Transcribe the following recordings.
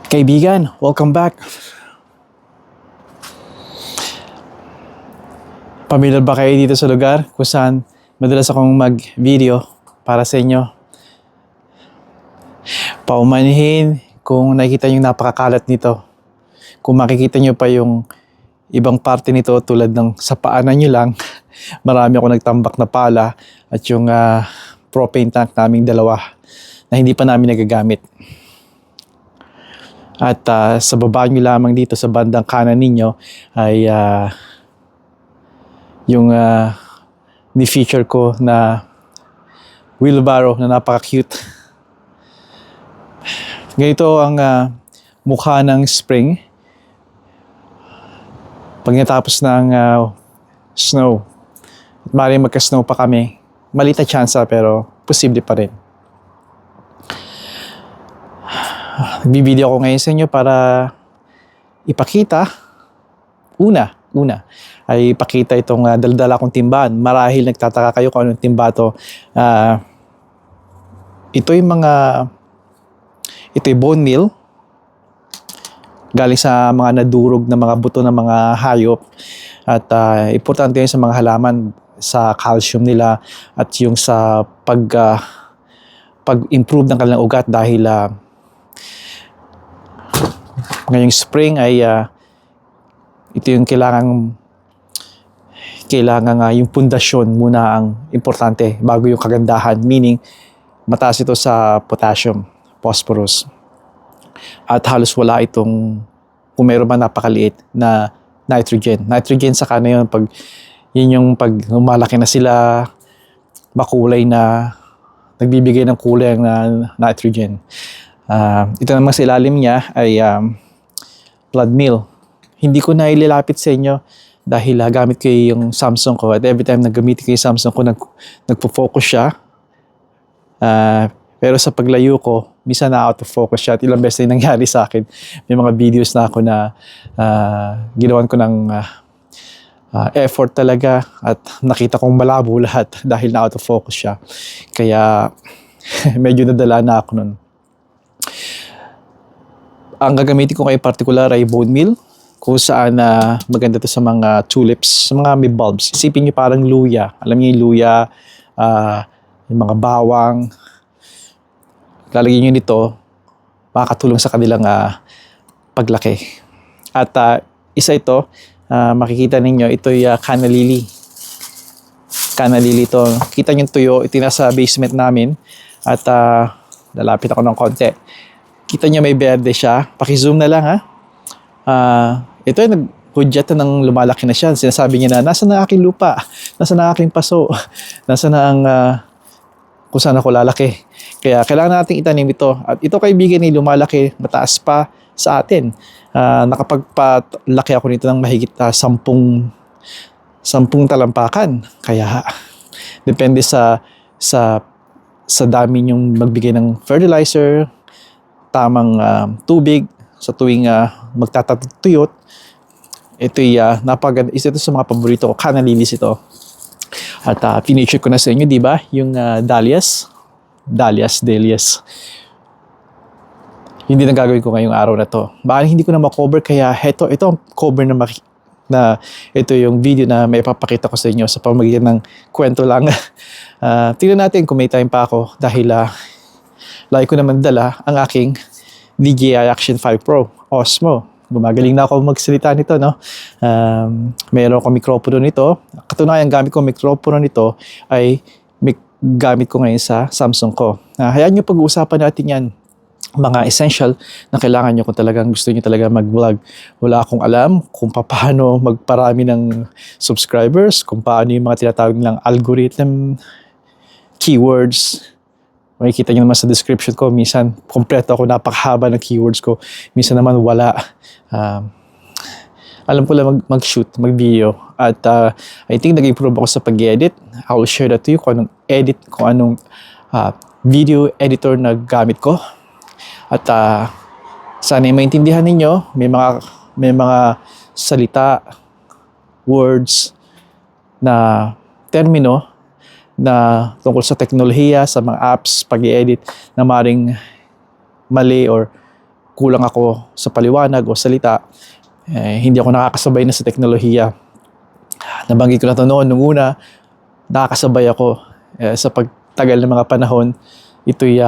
Kaibigan, welcome back. Pamilyar ba kayo dito sa lugar kung saan madalas akong mag-video para sa inyo? Paumanhin kung nakikita nyo napakakalat nito. Kung makikita nyo pa yung ibang parte nito tulad ng sa paanan nyo lang, marami ako nagtambak na pala at yung propane tank naming dalawa na hindi pa namin nagagamit. At sa baba nyo lamang dito sa bandang kanan ninyo ay yung ni-feature ko na wheelbarrow na napaka-cute. Ganito ang mukha ng spring pag natapos ng snow. At maaaring magka-snow pa kami. Maliit na tsansa pero posible pa rin. Nagbibideo ko ngayon sa inyo para ipakita, una ay ipakita itong dala-dala kong timbahan. Marahil nagtataka kayo kung anong timba to. Ito'y bone meal. Galing sa mga nadurog na mga buto ng mga hayop. At importante yun sa mga halaman, sa calcium nila at yung sa pag-improve ng kanilang ugat dahil ngayong spring ay ito yung kailangan yung pundasyon muna ang importante bago yung kagandahan, meaning mataas ito sa potassium, phosphorus. At halos wala itong, kung meron man napakaliit na nitrogen. Nitrogen sa kana yun, yun yung pag lumalaki na sila, makulay na, nagbibigay ng kulay na nitrogen. Ito naman sa ilalim niya ay blood meal. Hindi ko na ililapit sa inyo dahil gamit ko yung Samsung ko at every time na gamitin ko yung Samsung ko, nagpo-focus siya. Pero sa paglayo ko, minsan na out of focus siya at ilang beses na nangyari sa akin. May mga videos na ako na ginawan ko ng effort talaga at nakita kong malabo lahat dahil na out of focus siya. Kaya medyo nadala na ako nun. Ang gagamitin ko kayo particular ay bone meal, kung saan maganda to sa mga tulips, sa mga may bulbs. Isipin nyo parang luya. Alam niyo yung luya, yung mga bawang. Lalagyan nyo nito, makakatulong sa kanilang paglaki. At isa ito, makikita ninyo, ito'y canna lily. Canna lily ito. Kita nyo yung tuyo, ito nasa basement namin. At lalapit ako ng konti. Kita nyo may berde siya. Paki-zoom na lang ha. Ito ay naghudyat ng lumalaki na siya. Sinasabi niya na, nasa na aking lupa? Nasa na aking paso? Nasa na ang kung saan ako lalaki? Kaya kailangan natin itanim ito. At ito kaibigan ay lumalaki, mataas pa sa atin. Nakapagpalaki ako nito ng mahigit 10 talampakan. Kaya depende sa dami niyong magbigay ng fertilizer, tamang tubig sa tuwing magtatatuyot. Ito'y isa ito sa mga paborito ko. Canna lilies ito. At pinicture ko na sa inyo, di ba? Yung dahlias. Dahlias. Hindi na gagawin ko ngayong araw na to. Baka hindi ko na makover, kaya ito ang cover na ito yung video na may papakita ko sa inyo sa pamamagitan ng kwento lang. Tingnan natin kung may time pa ako dahil lagi ko naman dala ang aking DJI Action 5 Pro Osmo. Gumagaling na ako magsalita nito, no? Meron akong mikropono nito. Katunayan, gamit ko mikropono nito ay gamit ko ngayon sa Samsung ko. Hayaan nyo pag-uusapan natin yan. Mga essential na kailangan nyo kung talagang gusto nyo talaga mag-vlog. Wala akong alam kung paano magparami ng subscribers, kung paano yung mga tinatawag nilang algorithm, keywords. Makikita nyo naman sa description ko, minsan kompleto ako, napakahaba ng keywords ko. Minsan naman wala. Alam ko lang mag-shoot, mag-video. At I think nag-improve ako sa pag-edit. I will share that to you kung anong video editor na gamit ko. At sana maintindihan ninyo, may mga salita, words na termino na tungkol sa teknolohiya, sa mga apps, pag-i-edit na maring mali or kulang ako sa paliwanag o salita, hindi ako nakakasabay na sa teknolohiya. Nabanggit ko na ito noon, nung una, nakakasabay ako. Sa pagtagal ng mga panahon, ito'y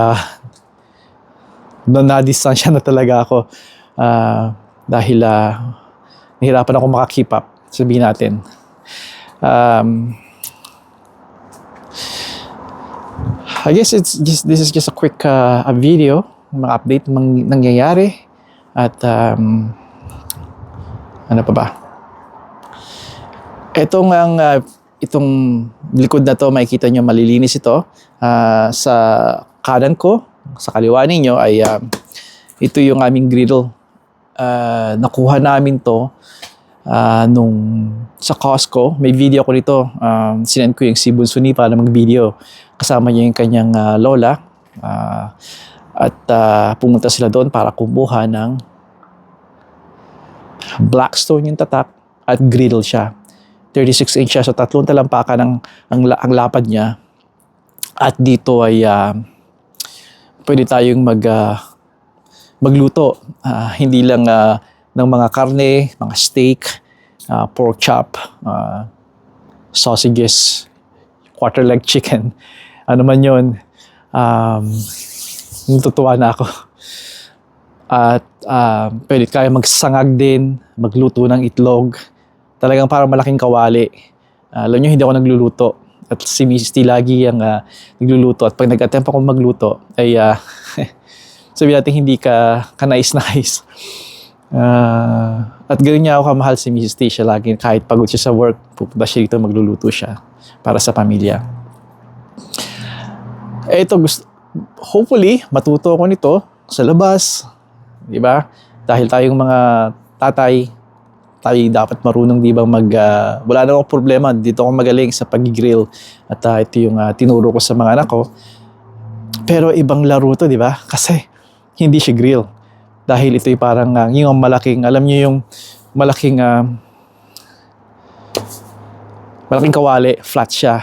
na-distansya na talaga ako dahil nahirapan ako makakeep up, sabihin natin. I guess this is just a quick a video, mga update ng nangyayari at ano pa ba? Itong likod na to, makikita nyo malilinis ito. Sa kanan ko, sa kaliwa ninyo ay ito yung aming griddle. Nakuha namin to sa Costco. May video ko nito. Sinend ko yung si Bunsuni para mag-video. Kasama niya yung kanyang lola. At pumunta sila doon para kumuha ng Blackstone yung tatak at griddle siya. 36 inch siya. So 3 talampakan ang lapad niya. At dito ay pwede tayong magluto. Hindi lang ng mga karne, mga steak, pork chop, sausages, quarter leg chicken. Ano man yun, natutuwa na ako. At pwede kayo magsangag din, magluto ng itlog. Talagang parang malaking kawali. Alam nyo, hindi ako nagluluto. At si Mrs. T lagi ang nagluluto. At pag nag-attempt ako magluto, ay sabi natin hindi ka nice. At ganoon niya ako kamahal si Mrs. T. Siya lagi, kahit pagod siya sa work, pupunta siya dito, magluluto siya para sa pamilya. Hopefully, matuto ako nito sa labas. Diba? Dahil tayong mga tatay, tayo dapat marunong wala na akong problema, dito ako magaling sa pag-grill. At ito yung tinuro ko sa mga anak ko. Pero ibang laro to, di ba? Kasi hindi siya grill. Dahil ito'y parang yung malaking, alam niyo yung malaking kawali, flat siya.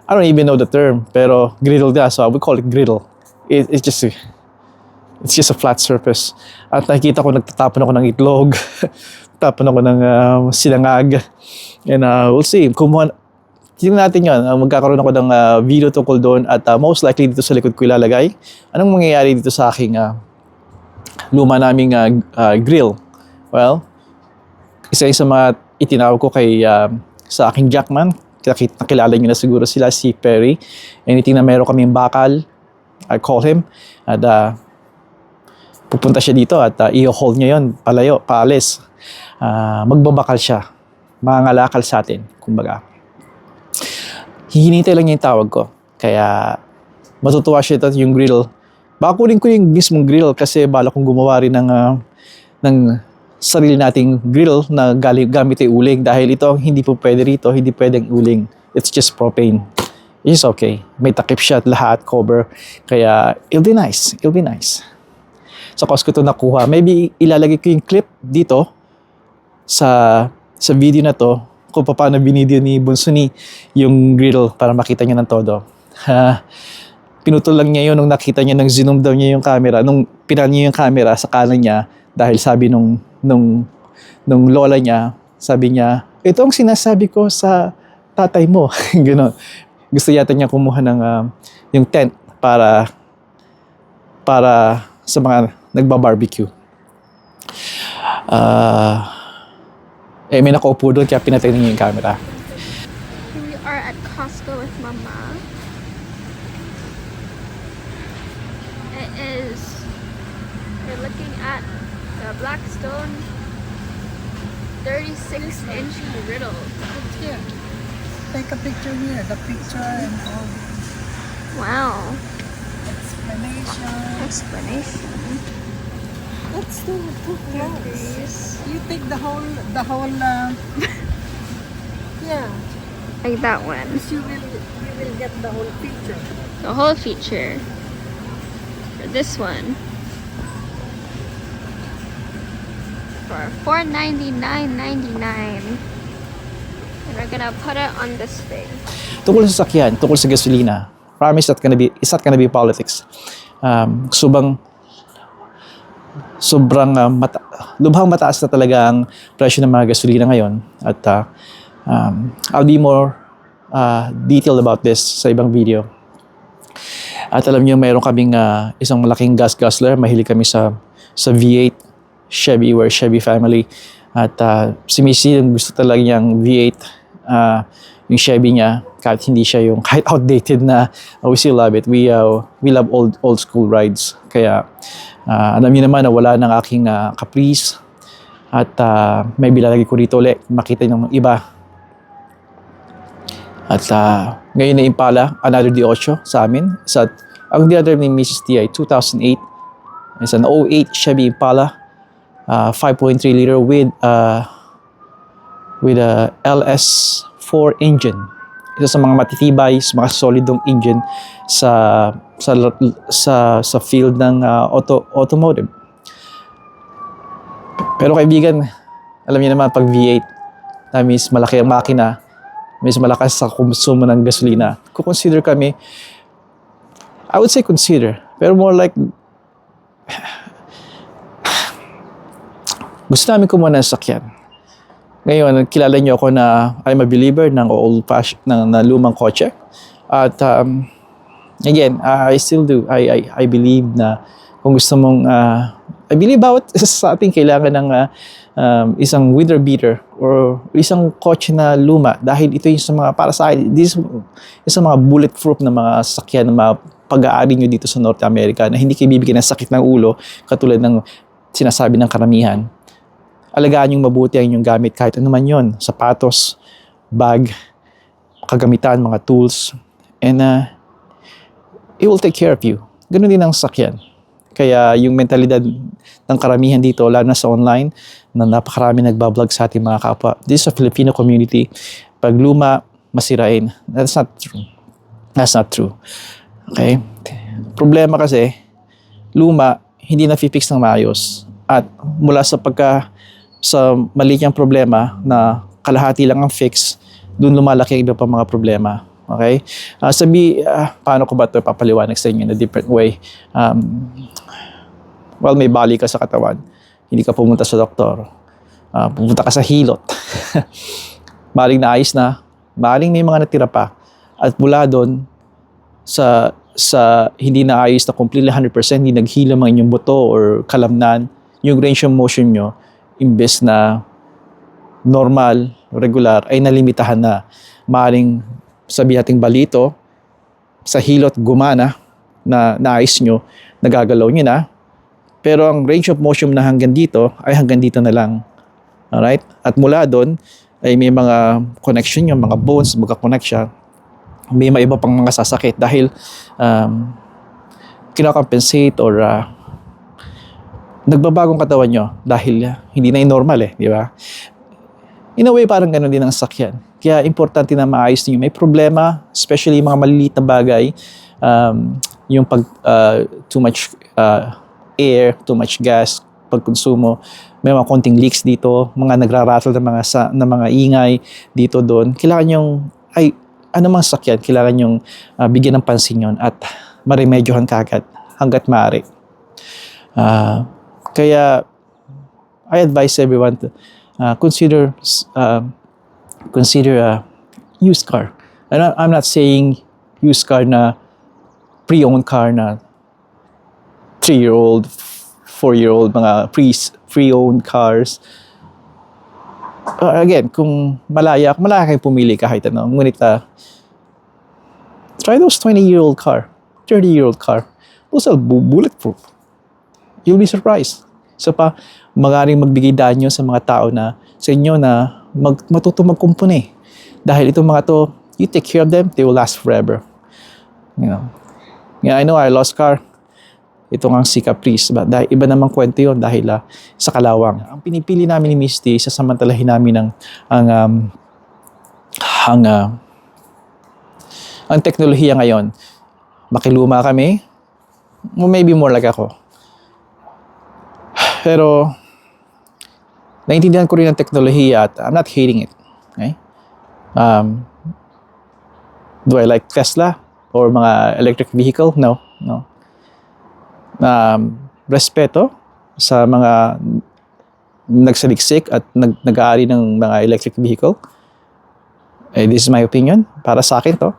I don't even know the term, pero griddle na, so I would call it griddle. It's just a flat surface. At nakikita ko, nagtatapon ako ng itlog, tapon ako ng sinangag. And we'll see. Tingnan natin yun. Magkakaroon ako ng video tungkol doon at most likely dito sa likod ko ilalagay. Anong mangyayari dito sa aking luma naming grill? Well, isa sa mga itinawag ko sa aking jackman. Nakilala niyo na siguro sila, si Perry. Anything na meron kaming bakal, I call him. At pupunta siya dito at i-hold niya yun, paalis. Magbabakal siya. Mangangalakal sa atin, kumbaga. Hihinintay lang niya yung tawag ko. Kaya matutuwa siya ito yung grill. Baka kunin ko yung mismong grill kasi bala kong gumawa rin ng sarili nating grill na gamit ay uling. Dahil ito hindi po pwede rito, hindi pwedeng uling. It's just propane. It's okay. May takip siya at lahat, cover. Kaya it'll be nice. It'll be nice. Sa Costco ito nakuha. Maybe ilalagay ko yung clip dito sa video na to kung paano binideo ni Bunsuni yung grill para makita niyo ng todo. Pinutol lang niya yun nung nakita niya, nung zoom down niya yung camera, nung pinan niya yung camera sa kanan niya dahil sabi nung lola niya, sabi niya, ito ang sinasabi ko sa tatay mo. Gano'n. Gusto yata niya kumuha ng yung tent para sa mga nagba-barbecue. May nakaupo doon kaya pinatay niya yung camera. We are at Costco with Mama. We're looking at the Blackstone 36-inch griddle. Here. Take a picture here. The picture and all Wow. explanation. That's too close. Please. You take the whole yeah. Like that one. Because you will get the whole picture. The whole feature. For this one. For $499.99. And we're gonna put it on this thing. Tungkol sa sasakyan, tungkol sa gasolina, promise it's not gonna be politics. So bang sobrang lubhang mataas na talaga ang presyo ng mga gasolina ngayon. At I'll be more detailed about this sa ibang video. At alam niyo, mayroon kaming isang malaking gas guzzler. Mahilig kami sa V8 Chevy, we're Chevy family. At si Missy, gusto talaga niyang V8, yung Chevy niya, kahit hindi siya yung kahit outdated na, we still love it. We love old school rides. Kaya alam niyo naman na wala ng aking Caprice. At may bilalagay ko dito ulit, makita ng iba. At ngayon na Impala, another D8 sa amin. Ang dinadrive ni Mrs. T ay 2008. It's an 08 Chevy Impala. 5.3 liter with a LS4 engine. Isa sa mga matitibay, mga solidong engine sa field ng automotive. Pero kaibigan, alam niyo naman pag V8, na means malaki ang makina, means malakas sa konsumo ng gasolina. Consider kami, I would say consider, pero more like gusto namin kumuha ng sakyan. Ngayon, kilala niyo ako na I'm a believer ng ng lumang kotse. At again, I still do. I believe na kung gusto mong I believe bawat sa ating kailangan ng isang winter beater or isang kotse na luma dahil ito yung sa mga para sa akin, this is sa mga bulletproof na mga sakyan na mga pag-aari nyo dito sa North America na hindi kayo bibigyan ng sakit ng ulo katulad ng sinasabi ng karamihan. Alagaan yung mabuti ang inyong gamit kahit ano man yun. Sapatos, bag, kagamitan, mga tools. And it will take care of you. Ganun din ang sakyan. Kaya yung mentalidad ng karamihan dito, lalo na sa online, na napakarami nagbablog sa ating mga kapwa. This is a Filipino community. Pag luma, masirain. That's not true. That's not true. Okay? Problema kasi, luma, hindi na-fix ng maayos. At mula sa maliit niyang problema na kalahati lang ang fix, doon lumalaki ang iba pang mga problema. Okay? Paano ko ba ito papaliwanag sa inyo in a different way? Well, may bali ka sa katawan. Hindi ka pumunta sa doktor. Pumunta ka sa hilot. Maring naayos na. Maring may mga natira pa. At mula doon, sa hindi naayos na completely 100%, hindi naghila ang inyong buto or kalamnan, yung range of motion nyo, imbes na normal, regular, ay nalimitahan na. Maring sabi nating balito, sa hilot gumana, na naayos nyo, nagagalaw nyo na, pero ang range of motion na hanggang dito, ay hanggang dito na lang. Alright? At mula doon, ay may mga connection yung mga bones, magka-connect siya. May iba pang mga sasakit dahil kinakompensate or nagbabagong katawan nyo dahil hindi na yung normal di ba? In a way, parang ganun din ang sakyan. Kaya importante na maayos niyo. May problema, especially mga maliliit na bagay, yung too much air, too much gas, pagkonsumo, may mga konting leaks dito, mga nagrarattle na mga ingay dito doon. Kailangan yung, anumang sakyan, kailangan yung bigyan ng pansin yun at maremedyohan kagad hanggat maaari. Kaya, I advise everyone to consider a used car. I'm not saying used car na pre-owned car na 3-year-old, 4-year-old, mga pre-owned cars. Again, kung malaya kayo pumili kahit ano. Ngunit, try those 20-year-old car, 30-year-old car. Those are bulletproof. You'll be surprised. So magaling magbigay danyo sa mga tao na sa inyo na matuto magkumpuni. Dahil itong mga to, you take care of them, they will last forever. You know. Yeah, I know I lost car. Ito nga si Caprice. Dahil iba namang kwento yun dahil sa kalawang. Ang pinipili namin ni Misty, sasamantalahin namin ang teknolohiya ngayon. Makiluma kami, maybe more like ako. Pero, naintindihan ko rin ang teknolohiya at I'm not hating it. Okay? Do I like Tesla or mga electric vehicle? No. Respeto sa mga nagsaliksik at nag-aari ng mga electric vehicle. This is my opinion. Para sa akin to,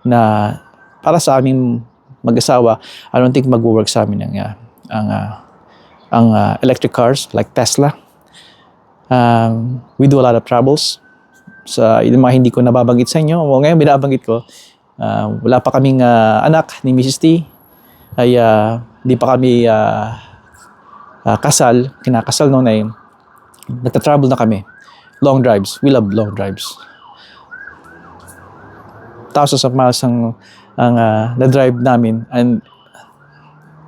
na para sa aming mag-asawa, I don't think mag-work sa amin ang electric cars like Tesla. We do a lot of travels. Sa yung mga hindi ko nababanggit sa inyo, o ngayon binabanggit ko, wala pa kaming anak ni Mrs. T. Ay di pa kami kinakasal noon ay nagta-travel na kami. Long drives. We love long drives. Thousands of miles ang na-drive namin, and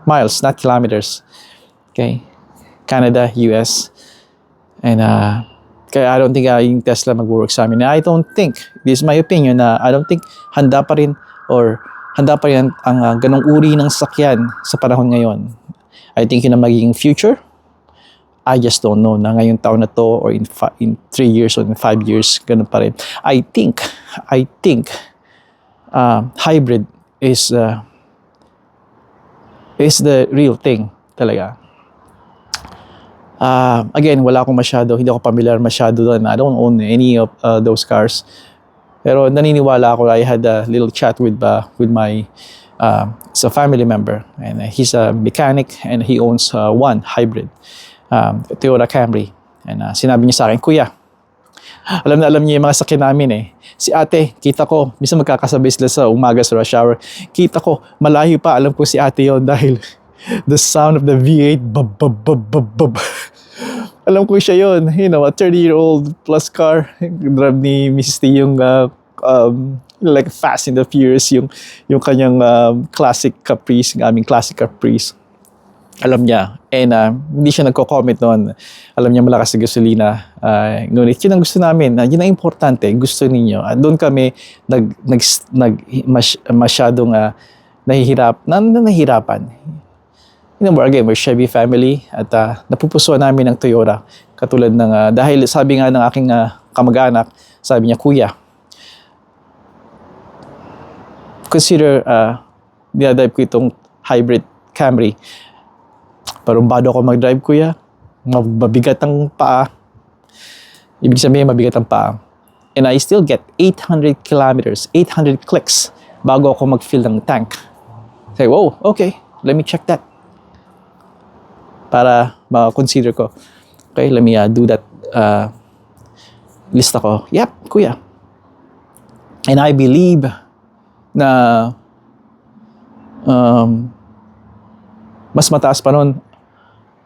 miles, not kilometers. Okay? Canada, US. And kaya I don't think yung Tesla mag-work sa amin. And I don't think, this is my opinion, na I don't think handa pa rin ang ganong uri ng sasakyan sa panahon ngayon. I think yun ang magiging future. I just don't know na ngayong taon na to or in 3 years or in 5 years, ganun pa rin. I think hybrid is the real thing talaga. Again, hindi ako familiar masyado doon. I don't own any of those cars. Pero naniniwala ako, I had a little chat with my it's a family member, and he's a mechanic and he owns one hybrid Toyota Camry. And sinabi niya sa akin, "Kuya, alam niya yung mga sakyan namin eh. Si ate, kita ko, minsan magkakasabay sila sa umaga sa rush hour. Kita ko, malayo pa, alam ko si ate yon dahil the sound of the V8, bub, bub, bub, bub, bub." Alam ko siya yon, you know, a 30-year-old plus car. Drive ni Mrs. T yung like Fast and the Furious, yung kanyang classic Caprice, ng aming classic Caprice. Alam niya. And hindi siya nagko-comment noon. Alam niya malakas sa gasolina. Ngunit yun ang gusto namin. Yun ang importante. Gusto ninyo. At doon kami masyadong nahihirapan. You know, again, we're Chevy family at napupusuan namin ng Toyota. Katulad ng, dahil sabi nga ng aking kamag-anak, sabi niya, "Kuya, consider dinadrive ko itong hybrid Camry. Parumbado ako mag-drive, kuya. Mabigat ang paa." Ibig sabihin, mabigat ang paa. And I still get 800 kilometers, 800 clicks bago ako mag-fill ng tank. Say, "Whoa, okay, let me check that." Para ma-consider ko. Okay, let me do that. Lista ko. Yep, kuya. And I believe na mas mataas pa nun,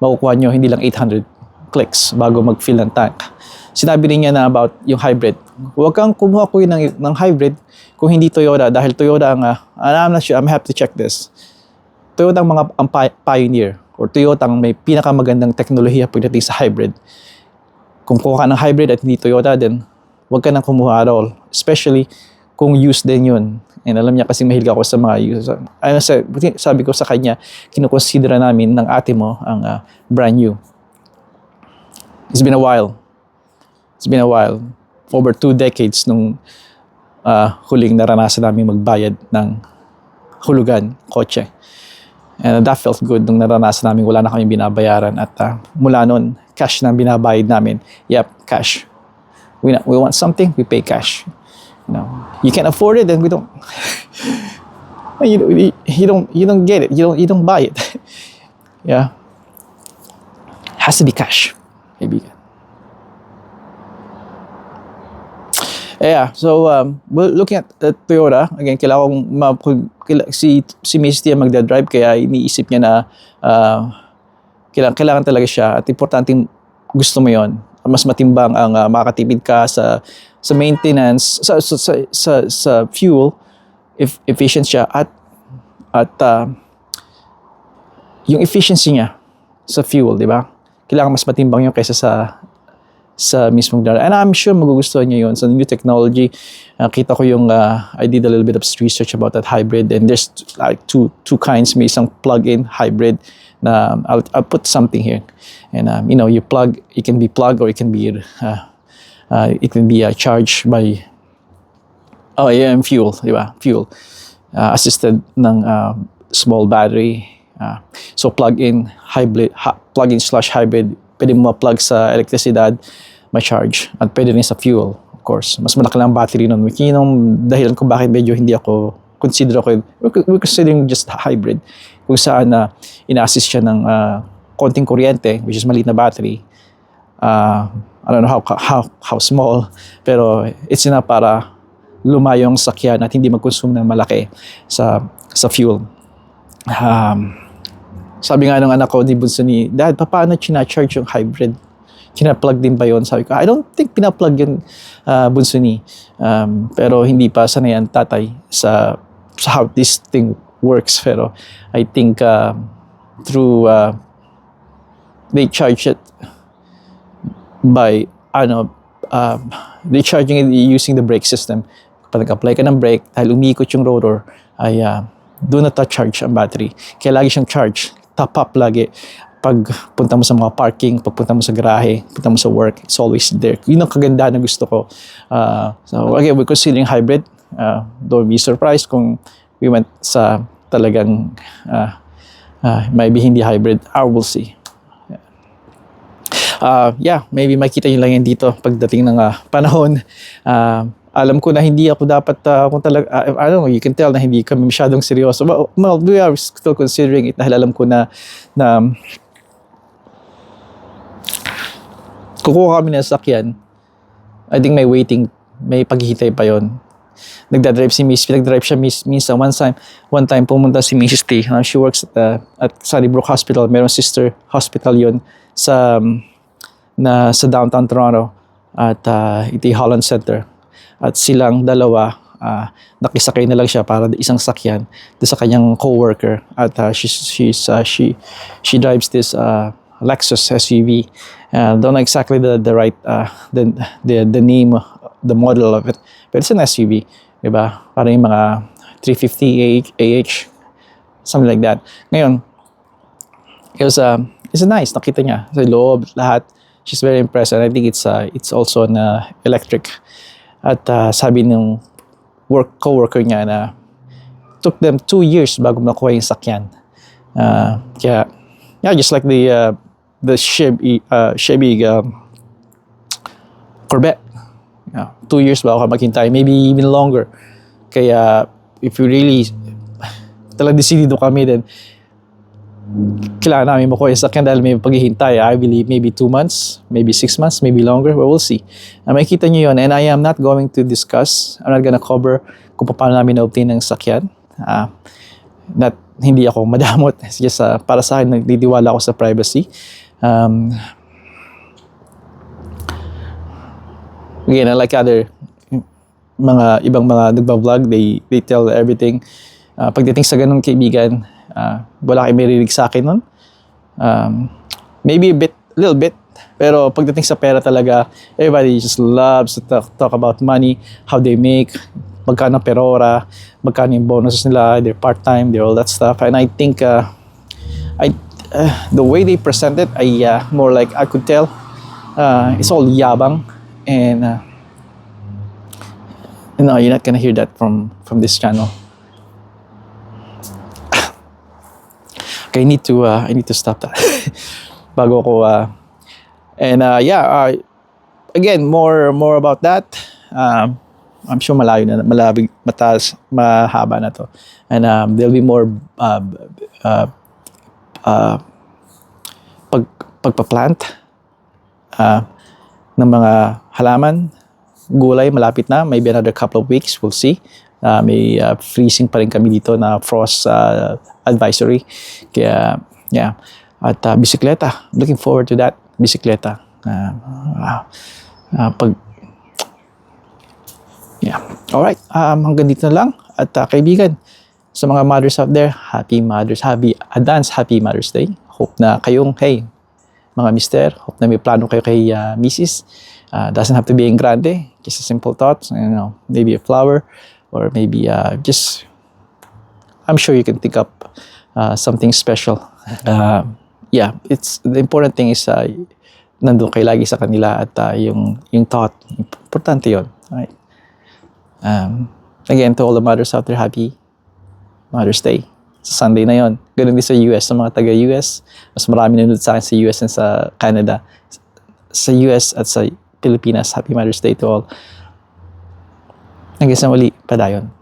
makukuha nyo hindi lang 800 clicks bago mag-fill ng tank. Sinabi rin niya na about yung hybrid. Huwag kang kumuha ko yun ng hybrid kung hindi Toyota, dahil Toyota ang, I'm not sure, I'm have to check this. Toyota ang pioneer, or Toyota ang may pinakamagandang teknolohiya pagdating sa hybrid. Kung kuha ka ng hybrid at hindi Toyota, then huwag ka nang kumuha at all. Especially kung used din yun. And alam niya kasi mahilig ako sa mga used. Sabi ko sa kanya, kinukonsidera namin ng ate mo ang brand new. It's been a while. Over 2 decades nung huling naranasan namin magbayad ng hulugan, kotse. And that felt good nung naranasan namin wala na kami binabayaran. At mula nun, cash na binabayad namin. Yep, cash. We want something, we pay cash. You know, you can't afford it, then we don't. You don't get it. You don't buy it. Yeah, has to be cash, kaibigan. Yeah, so well, looking at Toyota, again, si Miss Tia magdadrive, kaya iniisip niya na kailangan talaga siya, at importanteng gusto mo yon. Mas matimbang ang makakatipid ka sa maintenance, sa fuel, efficient siya, at yung efficiency niya sa fuel, di ba? Kailangan mas matimbang yun kaysa sa mismong driver. And I'm sure magugustuhan niya yun. So, new technology, kita ko yung, I did a little bit of research about that hybrid, and there's like two kinds. May isang plug-in hybrid na I'll put something here. And, you know, it can be plugged, or it can be charged by, fuel, di ba? Fuel. Assisted ng small battery, So plug-in slash hybrid, pwede mo ma-plug sa elektrisidad, ma-charge, at pwede rin sa fuel, of course. Mas malaki lang ang battery nun, which yun yung dahilan kung bakit medyo hindi ako we're considering just hybrid, kung saan ina-assist siya ng konting kuryente, which is maliit na battery. I don't know how small, pero it's enough para lumayo ang sakyan at hindi mag-consume ng malaki sa fuel. Sabi nga ng anak ko, ni bunso ni Dad, paano china-charge yung hybrid? China-plug din ba yun? Sabi ko, I don't think pina-plug yun, bunso ni. Pero hindi pa sanay ang tatay sa how this thing works. Pero I think through they charge it by they charging it using the brake system. Kapag nag-apply ka ng brake, dahil umiikot yung rotor, ay do not charge ang battery. Kaya lagi siyang charge, top up lagi. Pag punta mo sa mga parking, pag punta mo sa garahe, punta mo sa work, it's always there. Yun ang kagandahan na gusto ko. So again, we're considering hybrid. Don't be surprised kung we went sa talagang maybe hindi hybrid. We'll see. Maybe makita nyo lang yan dito pagdating ng panahon. Alam ko na hindi ako dapat, kung talaga, I don't know, you can tell na hindi kami masyadong seryoso. Well, we are still considering it dahil alam ko na kukuha kami ng sasakyan. I think may paghihintay pa yon. Nagdadrive siya minsan. One time pumunta si Mrs. T. She works at Sunnybrook Hospital. Merong sister hospital yon sa downtown Toronto at ito Holland Center. At silang dalawa, nakisakay na lang siya para isang sakyan doon sa kanyang co-worker. At she drives this Lexus SUV. Don't know exactly the right the name, the model of it, but it's an SUV, diba? Parang yung mga 350 AH, something like that. Ngayon, it's nice, nakita niya sa loob lahat. She's very impressed, and I think it's also an electric. At sabi ng co-worker niya na took them 2 years bago makuha yung sakyan. Kaya, just like the Chevy Corvette. 2 years bago ka maghintay, maybe even longer. Kaya, if you really talagang decidido kami, then kailangan namin makuha yung sakyan dahil may paghihintay. I believe maybe 2 months, maybe 6 months, maybe longer. But we'll see. Makikita nyo yun. And I am not going to discuss, I'm not gonna cover kung paano namin na-obtain ng sakyan. Hindi ako madamot. It's just para sa akin, nagdidiwala ako sa privacy. Again, like other ibang mga nagba-vlog, they tell everything. Pagdating sa ganung kaibigan, wala kayo maririnig sa akin nun. Maybe little bit, pero pagdating sa pera talaga, everybody just loves to talk about money, how they make, magkano per hora, magkano yung bonuses nila, they're part-time, they're all that stuff. And I think the way they present it, more like I could tell, it's all yabang, and no, you're not gonna hear that from this channel. Okay, I need to stop that bago ko again, more about that. I'm sure malayo na, mahaba na to, and there'll be more pagpa-plant ng mga halaman, gulay, malapit na, maybe another couple of weeks, we'll see. May freezing pa rin kami dito na frost advisory. Kaya, at bisikleta, looking forward to that, bisikleta. Alright, hanggang dito na lang. At kaibigan, sa mga mothers out there, happy Mother's Day. Hope na kayong, mga mister, hope na may plano kayo kay Mrs. Doesn't have to be in grande, just a simple thought, maybe a flower, or maybe I'm sure you can think up something special. It's the important thing is nandun kayo lagi sa kanila at yung thought, importante yun. Right? Again, to all the mothers out there, happy Mother's Day. sa Sunday na yon. Ganun din sa US, sa mga taga-US. Mas marami nanonood sa akin sa US and sa Canada. Sa US at sa Pilipinas, Happy Mother's Day to all. Hanggang sa muli, padayon.